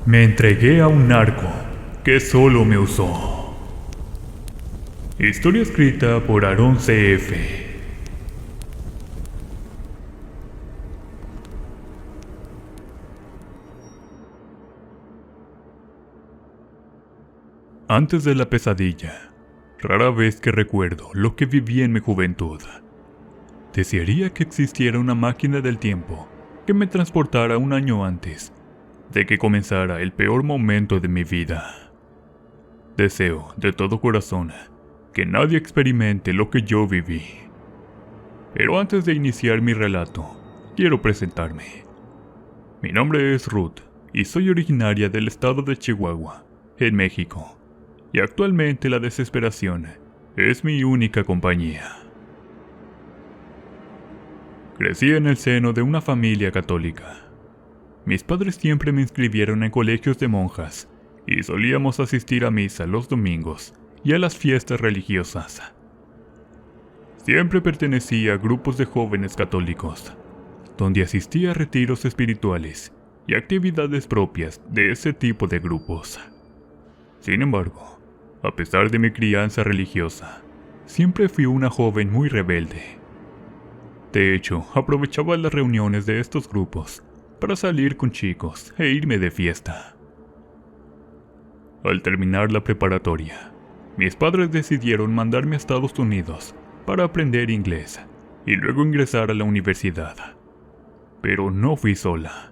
Me entregué a un narco que solo me usó. Historia escrita por Aaron C.F. Antes de la pesadilla, rara vez que recuerdo lo que viví en mi juventud. Desearía que existiera una máquina del tiempo que me transportara un año antes de que comenzara el peor momento de mi vida. Deseo de todo corazón que nadie experimente lo que yo viví. Pero antes de iniciar mi relato, quiero presentarme. Mi nombre es Ruth y soy originaria del estado de Chihuahua, en México. Y actualmente la desesperación es mi única compañía. Crecí en el seno de una familia católica. Mis padres siempre me inscribieron en colegios de monjas y solíamos asistir a misa los domingos y a las fiestas religiosas. Siempre pertenecí a grupos de jóvenes católicos, donde asistía a retiros espirituales y actividades propias de ese tipo de grupos. Sin embargo, a pesar de mi crianza religiosa, siempre fui una joven muy rebelde. De hecho, aprovechaba las reuniones de estos grupos para salir con chicos e irme de fiesta. Al terminar la preparatoria, mis padres decidieron mandarme a Estados Unidos para aprender inglés y luego ingresar a la universidad. Pero no fui sola.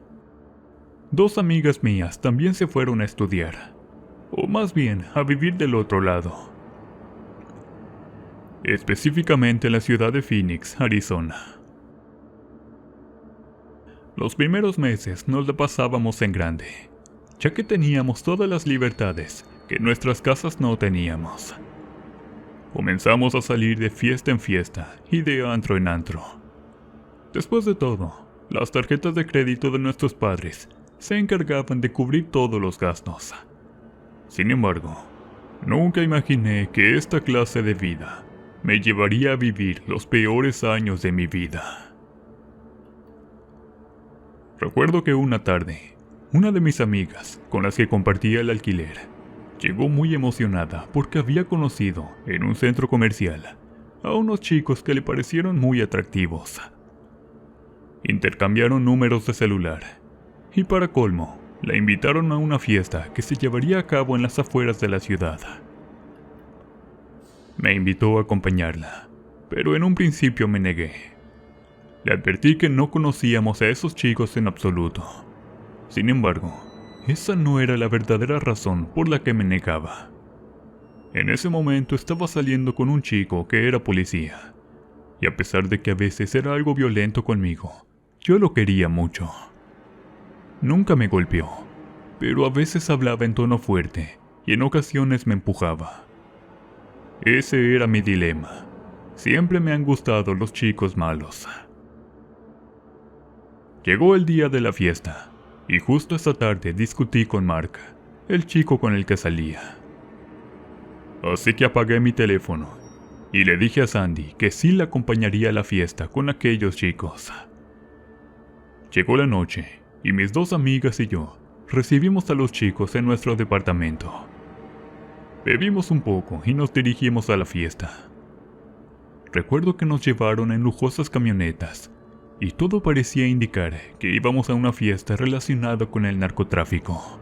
Dos amigas mías también se fueron a estudiar, o más bien a vivir del otro lado. Específicamente en la ciudad de Phoenix, Arizona. Los primeros meses nos la pasábamos en grande, ya que teníamos todas las libertades que en nuestras casas no teníamos. Comenzamos a salir de fiesta en fiesta y de antro en antro. Después de todo, las tarjetas de crédito de nuestros padres se encargaban de cubrir todos los gastos. Sin embargo, nunca imaginé que esta clase de vida me llevaría a vivir los peores años de mi vida. Recuerdo que una tarde, una de mis amigas, con las que compartía el alquiler, llegó muy emocionada porque había conocido en un centro comercial a unos chicos que le parecieron muy atractivos. Intercambiaron números de celular y para colmo, la invitaron a una fiesta que se llevaría a cabo en las afueras de la ciudad. Me invitó a acompañarla, pero en un principio me negué. Le advertí que no conocíamos a esos chicos en absoluto. Sin embargo, esa no era la verdadera razón por la que me negaba. En ese momento estaba saliendo con un chico que era policía, y a pesar de que a veces era algo violento conmigo, yo lo quería mucho. Nunca me golpeó, pero a veces hablaba en tono fuerte y en ocasiones me empujaba. Ese era mi dilema. Siempre me han gustado los chicos malos. Llegó el día de la fiesta, y justo esa tarde discutí con Mark, el chico con el que salía. Así que apagué mi teléfono, y le dije a Sandy que sí la acompañaría a la fiesta con aquellos chicos. Llegó la noche, y mis dos amigas y yo recibimos a los chicos en nuestro departamento. Bebimos un poco y nos dirigimos a la fiesta. Recuerdo que nos llevaron en lujosas camionetas, y todo parecía indicar que íbamos a una fiesta relacionada con el narcotráfico.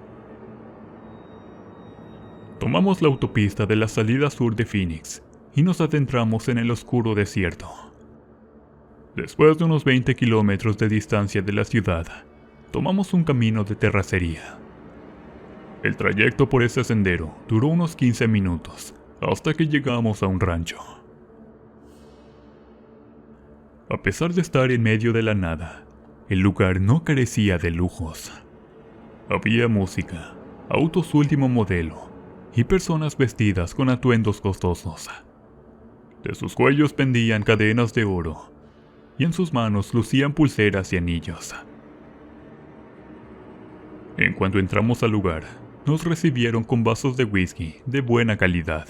Tomamos la autopista de la salida sur de Phoenix y nos adentramos en el oscuro desierto. Después de unos 20 kilómetros de distancia de la ciudad, tomamos un camino de terracería. El trayecto por ese sendero duró unos 15 minutos, hasta que llegamos a un rancho. A pesar de estar en medio de la nada, el lugar no carecía de lujos. Había música, autos último modelo y personas vestidas con atuendos costosos. De sus cuellos pendían cadenas de oro y en sus manos lucían pulseras y anillos. En cuanto entramos al lugar, nos recibieron con vasos de whisky de buena calidad.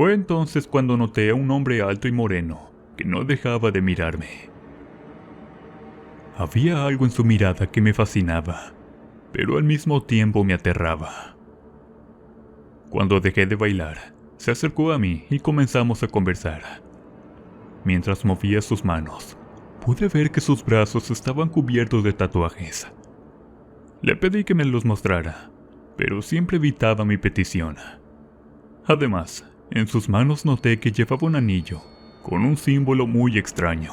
Fue entonces cuando noté a un hombre alto y moreno que no dejaba de mirarme. Había algo en su mirada que me fascinaba, pero al mismo tiempo me aterraba. Cuando dejé de bailar, se acercó a mí y comenzamos a conversar. Mientras movía sus manos, pude ver que sus brazos estaban cubiertos de tatuajes. Le pedí que me los mostrara, pero siempre evitaba mi petición. Además, en sus manos noté que llevaba un anillo con un símbolo muy extraño.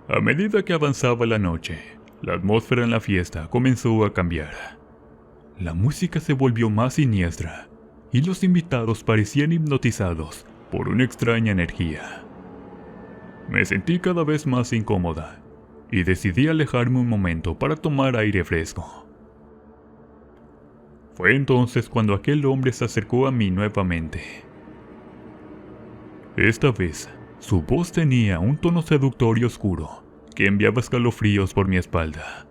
A medida que avanzaba la noche, la atmósfera en la fiesta comenzó a cambiar. La música se volvió más siniestra y los invitados parecían hipnotizados por una extraña energía. Me sentí cada vez más incómoda y decidí alejarme un momento para tomar aire fresco. Fue entonces cuando aquel hombre se acercó a mí nuevamente. Esta vez, su voz tenía un tono seductor y oscuro que enviaba escalofríos por mi espalda.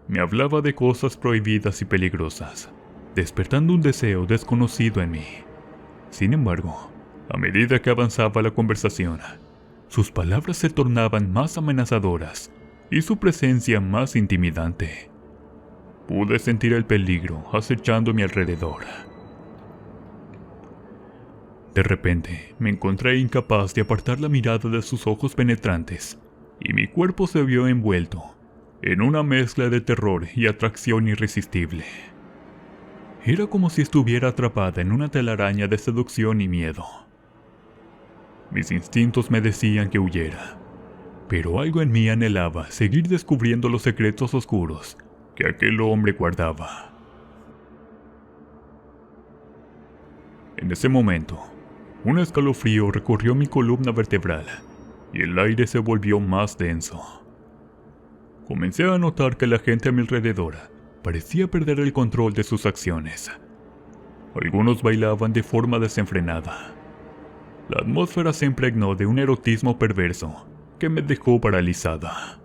Me hablaba de cosas prohibidas y peligrosas, despertando un deseo desconocido en mí. Sin embargo, a medida que avanzaba la conversación, sus palabras se tornaban más amenazadoras y su presencia más intimidante. Pude sentir el peligro acechando a mi alrededor. De repente, me encontré incapaz de apartar la mirada de sus ojos penetrantes, y mi cuerpo se vio envuelto en una mezcla de terror y atracción irresistible. Era como si estuviera atrapada en una telaraña de seducción y miedo. Mis instintos me decían que huyera, pero algo en mí anhelaba seguir descubriendo los secretos oscuros que aquel hombre guardaba. En ese momento, un escalofrío recorrió mi columna vertebral y el aire se volvió más denso. Comencé a notar que la gente a mi alrededor parecía perder el control de sus acciones. Algunos bailaban de forma desenfrenada. La atmósfera se impregnó de un erotismo perverso que me dejó paralizada.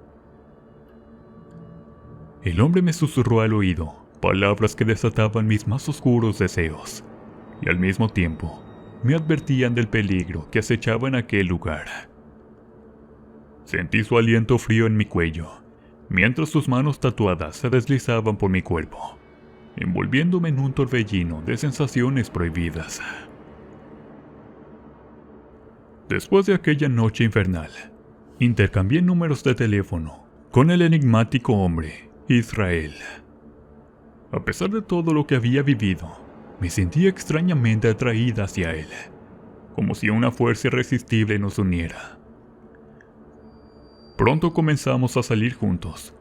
El hombre me susurró al oído palabras que desataban mis más oscuros deseos, y al mismo tiempo me advertían del peligro que acechaba en aquel lugar. Sentí su aliento frío en mi cuello, mientras sus manos tatuadas se deslizaban por mi cuerpo, envolviéndome en un torbellino de sensaciones prohibidas. Después de aquella noche infernal, intercambié números de teléfono con el enigmático hombre, Israel. A pesar de todo lo que había vivido, me sentía extrañamente atraída hacia él, como si una fuerza irresistible nos uniera. Pronto comenzamos a salir juntos,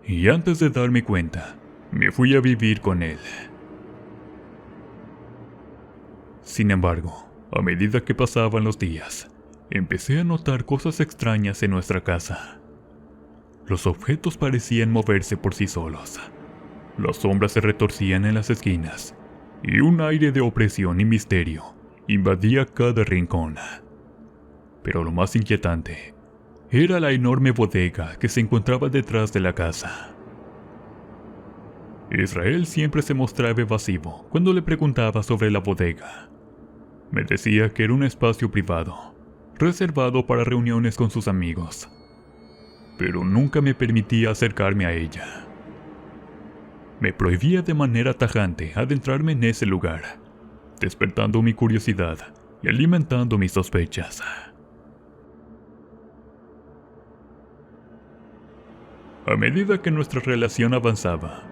y antes de darme cuenta, me fui a vivir con él. Sin embargo, a medida que pasaban los días, empecé a notar cosas extrañas en nuestra casa. Los objetos parecían moverse por sí solos. Las sombras se retorcían en las esquinas, y un aire de opresión y misterio invadía cada rincón. Pero lo más inquietante era la enorme bodega que se encontraba detrás de la casa. Israel siempre se mostraba evasivo cuando le preguntaba sobre la bodega. Me decía que era un espacio privado, reservado para reuniones con sus amigos, pero nunca me permitía acercarme a ella. Me prohibía de manera tajante adentrarme en ese lugar, despertando mi curiosidad y alimentando mis sospechas. A medida que nuestra relación avanzaba,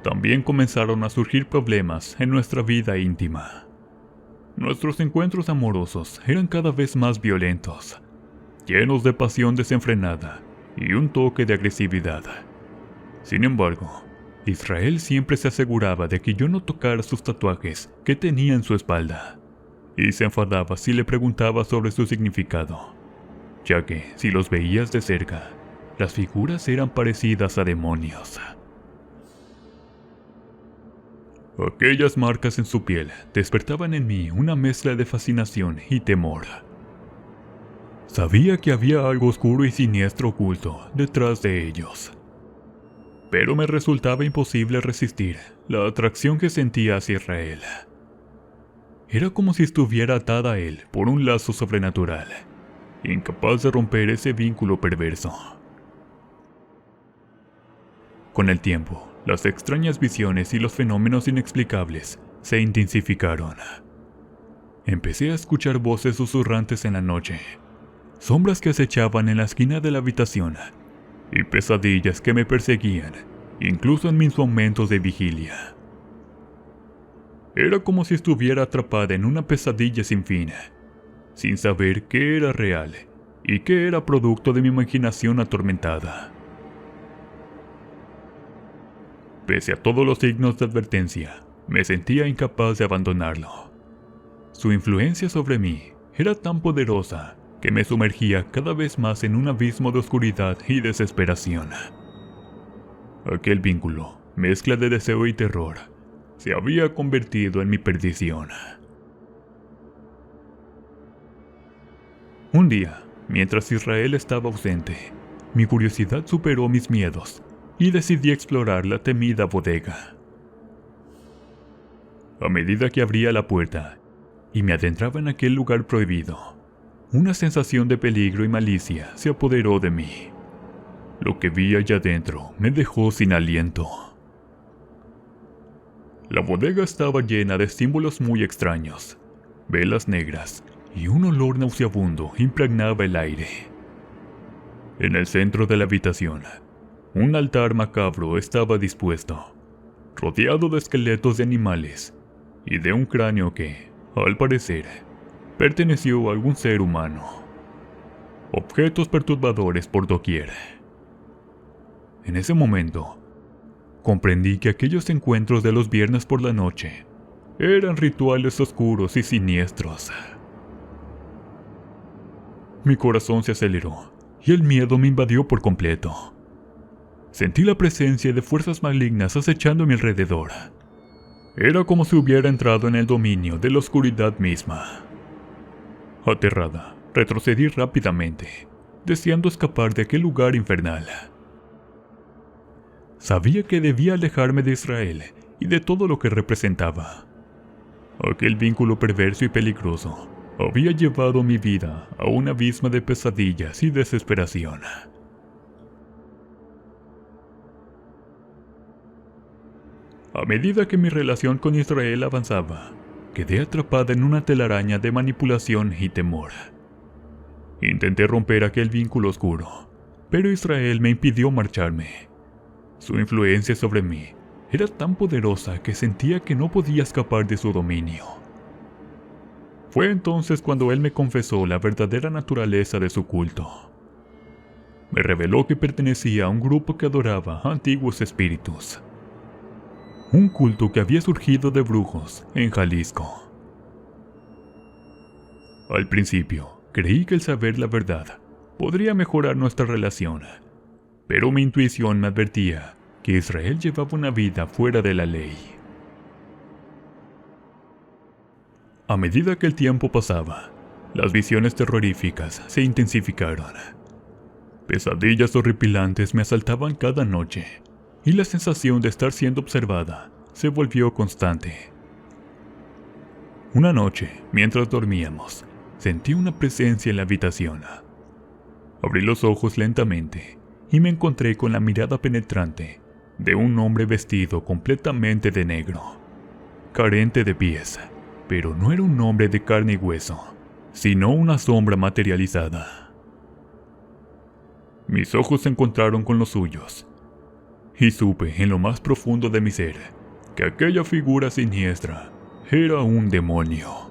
también comenzaron a surgir problemas en nuestra vida íntima. Nuestros encuentros amorosos eran cada vez más violentos, llenos de pasión desenfrenada y un toque de agresividad. Sin embargo, Israel siempre se aseguraba de que yo no tocara sus tatuajes que tenía en su espalda, y se enfadaba si le preguntaba sobre su significado, ya que, si los veías de cerca, las figuras eran parecidas a demonios. Aquellas marcas en su piel despertaban en mí una mezcla de fascinación y temor. Sabía que había algo oscuro y siniestro oculto detrás de ellos, pero me resultaba imposible resistir la atracción que sentía hacia Israel. Era como si estuviera atada a él por un lazo sobrenatural, incapaz de romper ese vínculo perverso. Con el tiempo, las extrañas visiones y los fenómenos inexplicables se intensificaron. Empecé a escuchar voces susurrantes en la noche, sombras que acechaban en la esquina de la habitación, y pesadillas que me perseguían, incluso en mis momentos de vigilia. Era como si estuviera atrapada en una pesadilla sin fin, sin saber qué era real y qué era producto de mi imaginación atormentada. Pese a todos los signos de advertencia, me sentía incapaz de abandonarlo. Su influencia sobre mí era tan poderosa que me sumergía cada vez más en un abismo de oscuridad y desesperación. Aquel vínculo, mezcla de deseo y terror, se había convertido en mi perdición. Un día, mientras Israel estaba ausente, mi curiosidad superó mis miedos y decidí explorar la temida bodega. A medida que abría la puerta y me adentraba en aquel lugar prohibido, una sensación de peligro y malicia se apoderó de mí. Lo que vi allá adentro me dejó sin aliento. La bodega estaba llena de símbolos muy extraños, velas negras y un olor nauseabundo impregnaba el aire. En el centro de la habitación, un altar macabro estaba dispuesto, rodeado de esqueletos de animales y de un cráneo que, al parecer, perteneció a algún ser humano. Objetos perturbadores por doquier. En ese momento, comprendí que aquellos encuentros de los viernes por la noche eran rituales oscuros y siniestros. Mi corazón se aceleró y el miedo me invadió por completo. Sentí la presencia de fuerzas malignas acechando a mi alrededor. Era como si hubiera entrado en el dominio de la oscuridad misma. Aterrada, retrocedí rápidamente, deseando escapar de aquel lugar infernal. Sabía que debía alejarme de Israel y de todo lo que representaba. Aquel vínculo perverso y peligroso había llevado mi vida a un abismo de pesadillas y desesperación. A medida que mi relación con Israel avanzaba, quedé atrapada en una telaraña de manipulación y temor. Intenté romper aquel vínculo oscuro, pero Israel me impidió marcharme. Su influencia sobre mí era tan poderosa que sentía que no podía escapar de su dominio. Fue entonces cuando él me confesó la verdadera naturaleza de su culto. Me reveló que pertenecía a un grupo que adoraba a antiguos espíritus. Un culto que había surgido de brujos en Jalisco. Al principio, creí que el saber la verdad podría mejorar nuestra relación, pero mi intuición me advertía que Israel llevaba una vida fuera de la ley. A medida que el tiempo pasaba, las visiones terroríficas se intensificaron. Pesadillas horripilantes me asaltaban cada noche, y la sensación de estar siendo observada se volvió constante. Una noche, mientras dormíamos, sentí una presencia en la habitación. Abrí los ojos lentamente y me encontré con la mirada penetrante de un hombre vestido completamente de negro, carente de pies, pero no era un hombre de carne y hueso, sino una sombra materializada. Mis ojos se encontraron con los suyos, y supe en lo más profundo de mi ser que aquella figura siniestra era un demonio.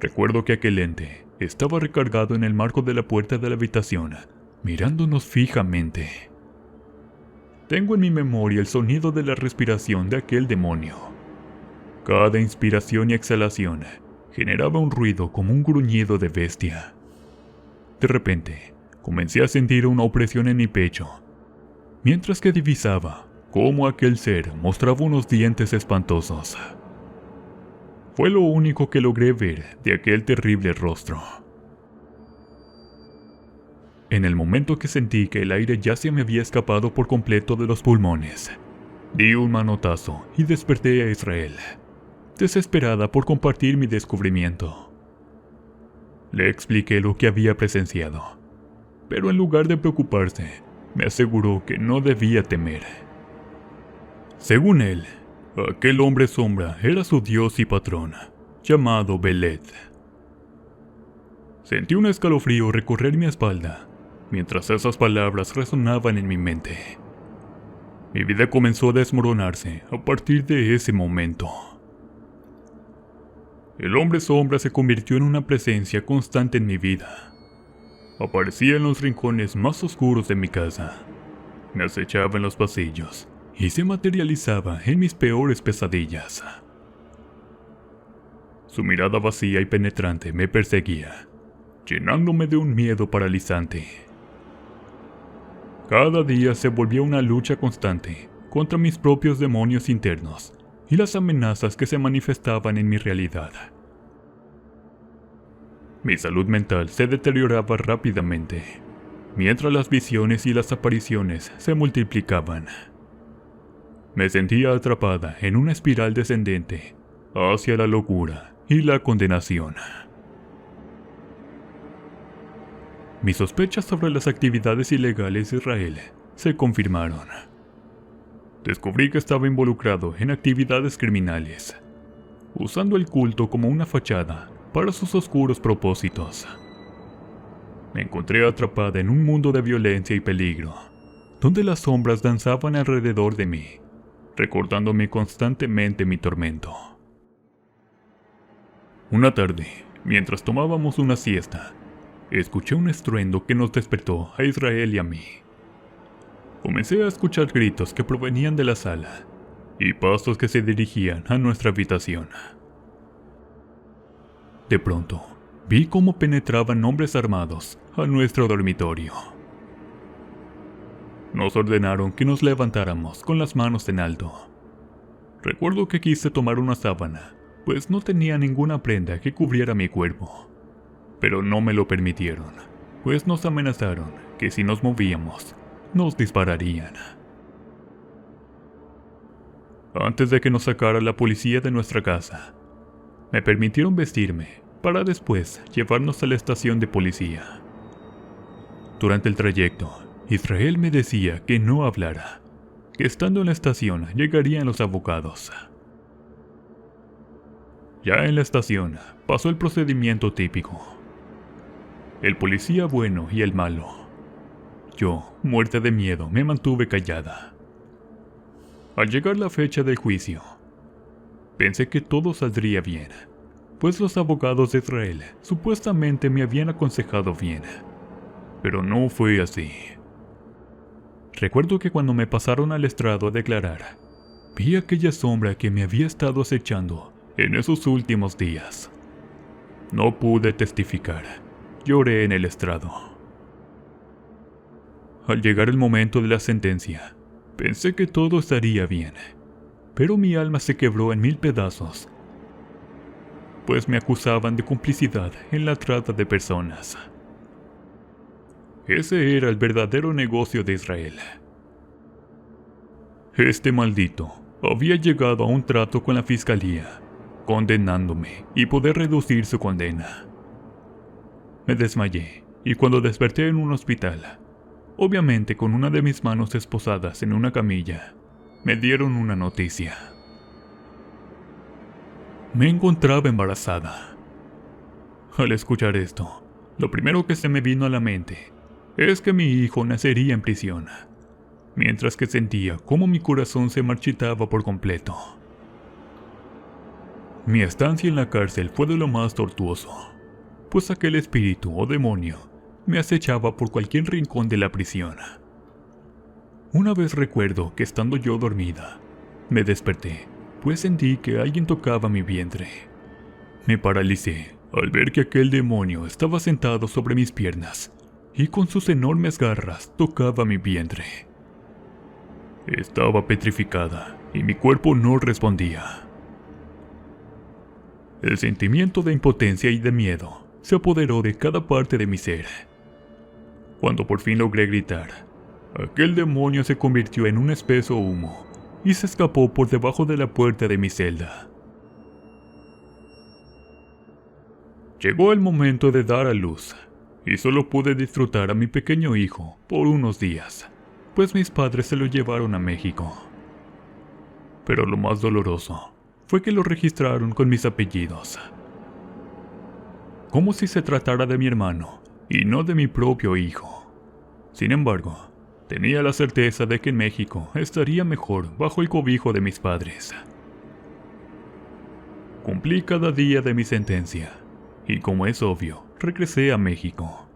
Recuerdo que aquel ente estaba recargado en el marco de la puerta de la habitación, mirándonos fijamente. Tengo en mi memoria el sonido de la respiración de aquel demonio. Cada inspiración y exhalación generaba un ruido como un gruñido de bestia. De repente, comencé a sentir una opresión en mi pecho, mientras que divisaba cómo aquel ser mostraba unos dientes espantosos. Fue lo único que logré ver de aquel terrible rostro. En el momento que sentí que el aire ya se me había escapado por completo de los pulmones, di un manotazo y desperté a Israel, desesperada por compartir mi descubrimiento. Le expliqué lo que había presenciado, pero en lugar de preocuparse, me aseguró que no debía temer. Según él, aquel hombre sombra era su dios y patrón, llamado Belet. Sentí un escalofrío recorrer mi espalda, mientras esas palabras resonaban en mi mente. Mi vida comenzó a desmoronarse a partir de ese momento. El hombre sombra se convirtió en una presencia constante en mi vida. Aparecía en los rincones más oscuros de mi casa, me acechaba en los pasillos y se materializaba en mis peores pesadillas. Su mirada vacía y penetrante me perseguía, llenándome de un miedo paralizante. Cada día se volvía una lucha constante contra mis propios demonios internos y las amenazas que se manifestaban en mi realidad. Mi salud mental se deterioraba rápidamente, mientras las visiones y las apariciones se multiplicaban. Me sentía atrapada en una espiral descendente hacia la locura y la condenación. Mis sospechas sobre las actividades ilegales de Israel se confirmaron. Descubrí que estaba involucrado en actividades criminales, usando el culto como una fachada para sus oscuros propósitos. Me encontré atrapada en un mundo de violencia y peligro, donde las sombras danzaban alrededor de mí, recordándome constantemente mi tormento. Una tarde, mientras tomábamos una siesta, escuché un estruendo que nos despertó a Israel y a mí. Comencé a escuchar gritos que provenían de la sala y pasos que se dirigían a nuestra habitación. De pronto, vi cómo penetraban hombres armados a nuestro dormitorio. Nos ordenaron que nos levantáramos con las manos en alto. Recuerdo que quise tomar una sábana, pues no tenía ninguna prenda que cubriera mi cuerpo. Pero no me lo permitieron, pues nos amenazaron que si nos movíamos, nos dispararían. Antes de que nos sacara la policía de nuestra casa, me permitieron vestirme para después llevarnos a la estación de policía. Durante el trayecto, Israel me decía que no hablara, que estando en la estación llegarían los abogados. Ya en la estación pasó el procedimiento típico. El policía bueno y el malo. Yo, muerta de miedo, me mantuve callada. Al llegar la fecha del juicio, pensé que todo saldría bien, pues los abogados de Israel supuestamente me habían aconsejado bien, pero no fue así. Recuerdo que cuando me pasaron al estrado a declarar, vi aquella sombra que me había estado acechando en esos últimos días. No pude testificar, lloré en el estrado. Al llegar el momento de la sentencia, pensé que todo estaría bien, pero mi alma se quebró en 1000 pedazos, pues me acusaban de complicidad en la trata de personas. Ese era el verdadero negocio de Israel. Este maldito había llegado a un trato con la fiscalía, condenándome y poder reducir su condena. Me desmayé y cuando desperté en un hospital, obviamente con una de mis manos esposadas en una camilla, me dieron una noticia. Me encontraba embarazada. Al escuchar esto, lo primero que se me vino a la mente es que mi hijo nacería en prisión, mientras que sentía cómo mi corazón se marchitaba por completo. Mi estancia en la cárcel fue de lo más tortuoso, pues aquel espíritu o demonio me acechaba por cualquier rincón de la prisión. Una vez recuerdo que estando yo dormida, me desperté, pues sentí que alguien tocaba mi vientre. Me paralicé al ver que aquel demonio estaba sentado sobre mis piernas y con sus enormes garras tocaba mi vientre. Estaba petrificada y mi cuerpo no respondía. El sentimiento de impotencia y de miedo se apoderó de cada parte de mi ser. Cuando por fin logré gritar, aquel demonio se convirtió en un espeso humo y se escapó por debajo de la puerta de mi celda. Llegó el momento de dar a luz, y solo pude disfrutar a mi pequeño hijo por unos días, pues mis padres se lo llevaron a México. Pero lo más doloroso fue que lo registraron con mis apellidos, como si se tratara de mi hermano y no de mi propio hijo. Sin embargo, tenía la certeza de que en México estaría mejor bajo el cobijo de mis padres. Cumplí cada día de mi sentencia, y como es obvio, regresé a México.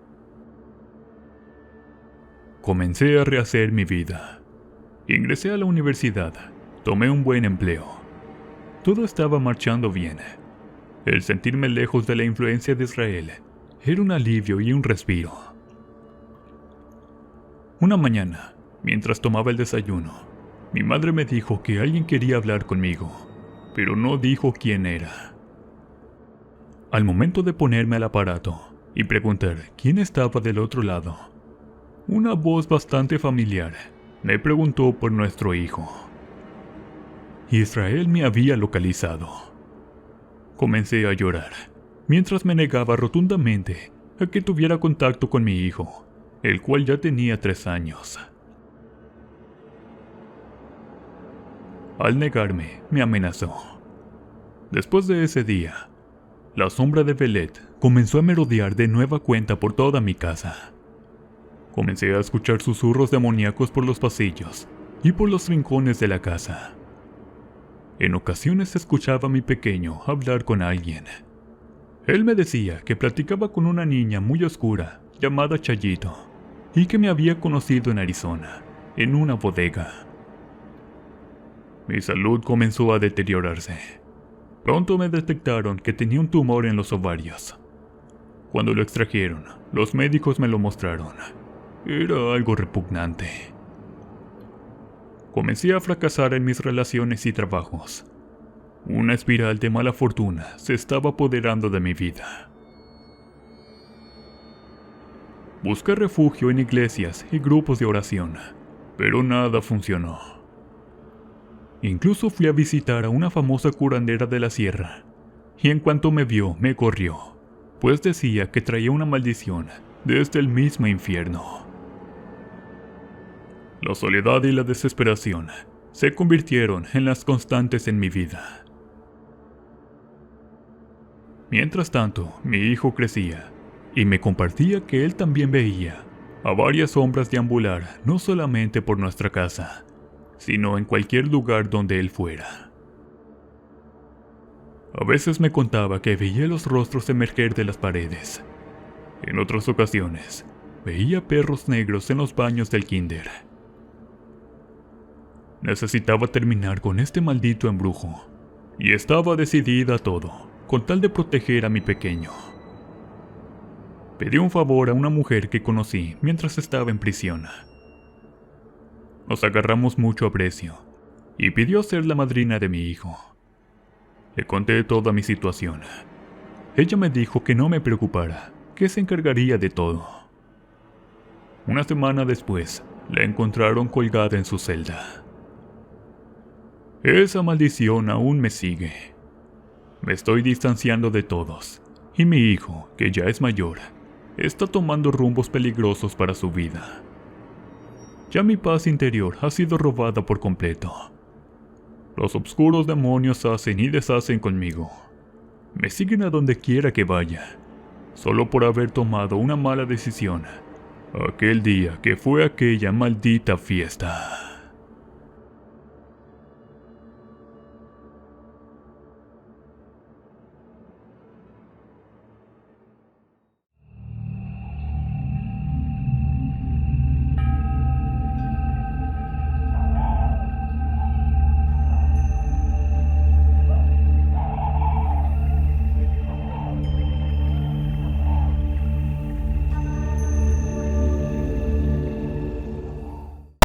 Comencé a rehacer mi vida. Ingresé a la universidad, tomé un buen empleo. Todo estaba marchando bien. El sentirme lejos de la influencia de Israel era un alivio y un respiro. Una mañana, mientras tomaba el desayuno, mi madre me dijo que alguien quería hablar conmigo, pero no dijo quién era. Al momento de ponerme al aparato y preguntar quién estaba del otro lado, una voz bastante familiar me preguntó por nuestro hijo. Israel me había localizado. Comencé a llorar, mientras me negaba rotundamente a que tuviera contacto con mi hijo, el cual ya tenía 3 años. Al negarme, me amenazó. Después de ese día, la sombra de Belet comenzó a merodear de nueva cuenta por toda mi casa. Comencé a escuchar susurros demoníacos por los pasillos y por los rincones de la casa. En ocasiones escuchaba a mi pequeño hablar con alguien. Él me decía que platicaba con una niña muy oscura llamada Chayito y que me había conocido en Arizona, en una bodega. Mi salud comenzó a deteriorarse. Pronto me detectaron que tenía un tumor en los ovarios. Cuando lo extrajeron, los médicos me lo mostraron. Era algo repugnante. Comencé a fracasar en mis relaciones y trabajos. Una espiral de mala fortuna se estaba apoderando de mi vida. Busqué refugio en iglesias y grupos de oración, pero nada funcionó. Incluso fui a visitar a una famosa curandera de la sierra, y en cuanto me vio, me corrió, pues decía que traía una maldición desde el mismo infierno. La soledad y la desesperación se convirtieron en las constantes en mi vida. Mientras tanto, mi hijo crecía, y me compartía que él también veía a varias sombras deambular no solamente por nuestra casa, sino en cualquier lugar donde él fuera. A veces me contaba que veía los rostros emerger de las paredes. En otras ocasiones, veía perros negros en los baños del kinder. Necesitaba terminar con este maldito embrujo, y estaba decidida a todo, con tal de proteger a mi pequeño. Pedí un favor a una mujer que conocí mientras estaba en prisión. Nos agarramos mucho aprecio, y pidió ser la madrina de mi hijo. Le conté toda mi situación. Ella me dijo que no me preocupara, que se encargaría de todo. Una semana después, la encontraron colgada en su celda. Esa maldición aún me sigue. Me estoy distanciando de todos, y mi hijo, que ya es mayor, está tomando rumbos peligrosos para su vida. Ya mi paz interior ha sido robada por completo. Los oscuros demonios hacen y deshacen conmigo. Me siguen a donde quiera que vaya, solo por haber tomado una mala decisión aquel día que fue aquella maldita fiesta.